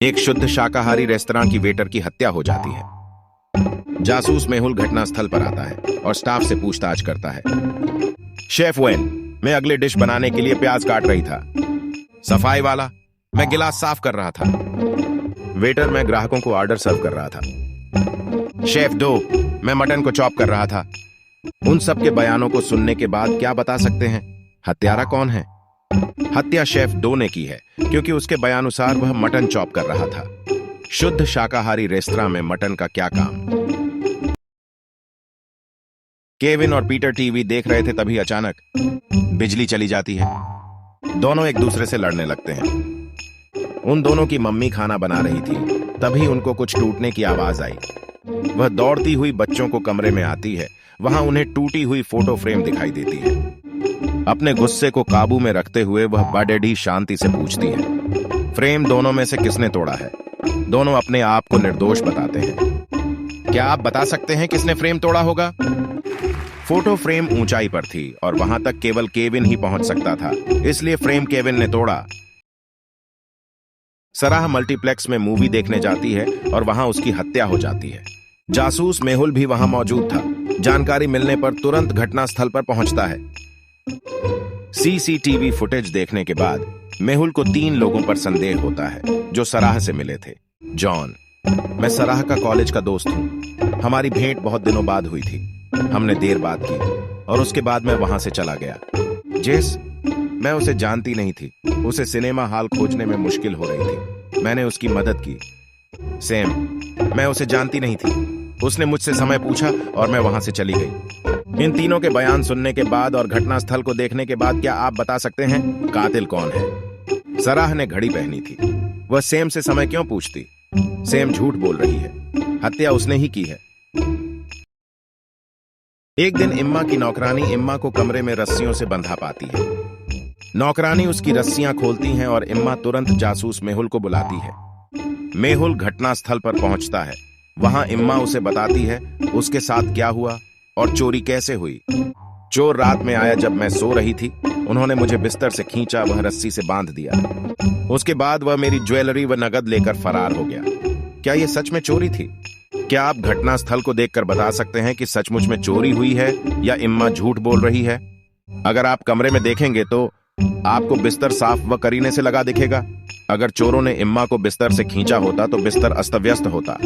एक शुद्ध शाकाहारी रेस्तरां की वेटर की हत्या हो जाती है। जासूस मेहुल घटनास्थल पर आता है और स्टाफ से पूछताछ करता है। शेफ वेन, मैं अगले डिश बनाने के लिए प्याज काट रही था। सफाई वाला, मैं गिलास साफ कर रहा था। वेटर, मैं ग्राहकों को ऑर्डर सर्व कर रहा था। शेफ दो, मैं मटन को चॉप कर रहा था। उन सब के बयानों को सुनने के बाद क्या बता सकते हैं? हत्यारा कौन है? हत्या शेफ दो ने की है क्योंकि उसके बयानुसार वह मटन चॉप कर रहा था। शुद्ध शाकाहारी रेस्तरां में मटन का क्या काम? केविन और पीटर टीवी देख रहे थे, तभी अचानक बिजली चली जाती है। दोनों एक दूसरे से लड़ने लगते हैं। उन दोनों की मम्मी खाना बना रही थी, तभी उनको कुछ टूटने की आवाज आई। वह दौड़ती हुई बच्चों को कमरे में आती है। वहां उन्हें टूटी हुई फोटो फ्रेम दिखाई देती है। अपने गुस्से को काबू में रखते हुए वह बड़े शांति से पूछती है, फ्रेम दोनों में से किसने तोड़ा है? दोनों अपने आप को निर्दोष बताते हैं। क्या आप बता सकते हैं किसने फ्रेम तोड़ा होगा? फोटो फ्रेम ऊंचाई पर थी और वहां तक केवल केविन ही पहुंच सकता था, इसलिए फ्रेम केविन ने तोड़ा। सराह मल्टीप्लेक्स में मूवी देखने जाती है और वहां उसकी हत्या हो जाती है। जासूस मेहुल भी वहां मौजूद था। जानकारी मिलने पर तुरंत घटनास्थल पर पहुंचता है। सीसीटीवी फुटेज देखने के बाद मेहुल को 3 लोगों पर संदेह होता है जो सराह से मिले थे। जॉन, मैं सराह का कॉलेज का दोस्त हूं। हमारी भेंट बहुत दिनों बाद हुई थी। हमने देर बात की और उसके बाद मैं वहां से चला गया। जेस, मैं उसे जानती नहीं थी। उसे सिनेमा हॉल खोजने में मुश्किल हो रही थी। मैंने उसकी मदद की। सैम, मैं उसे जानती नहीं थी। उसने मुझसे समय पूछा और मैं वहां से चली गई। इन तीनों के बयान सुनने के बाद और घटनास्थल को देखने के बाद क्या आप बता सकते हैं कातिल कौन है? सराह ने घड़ी पहनी थी। वह सैम से समय क्यों पूछती? सैम झूठ बोल रही है। हत्या उसने ही की है। एक दिन इम्मा की नौकरानी इम्मा को कमरे में रस्सियों से बंधा पाती है। नौकरानी उसकी रस्सियां खोलती हैं और इम्मा तुरंत जासूस मेहुल को बुलाती है। मेहुल घटनास्थल पर पहुंचता है। वहां इम्मा उसे बताती है उसके साथ क्या हुआ और चोरी कैसे हुई। चोर रात में आया जब मैं सो रही थी। उन्होंने मुझे बिस्तर से खींचा, वह रस्सी से बांध दिया। उसके बाद वह मेरी ज्वेलरी व नगद लेकर फरार हो गया। क्या यह सच में चोरी थी? क्या आप घटनास्थल को देखकर बता सकते हैं कि सचमुच में चोरी हुई है या इम्मा झूठ बोल रही है? अगर आप कमरे में देखेंगे तो आपको बिस्तर साफ व करीने से लगा दिखेगा। अगर चोरों ने इम्मा को बिस्तर से खींचा होता तो बिस्तर अस्त व्यस्त होता।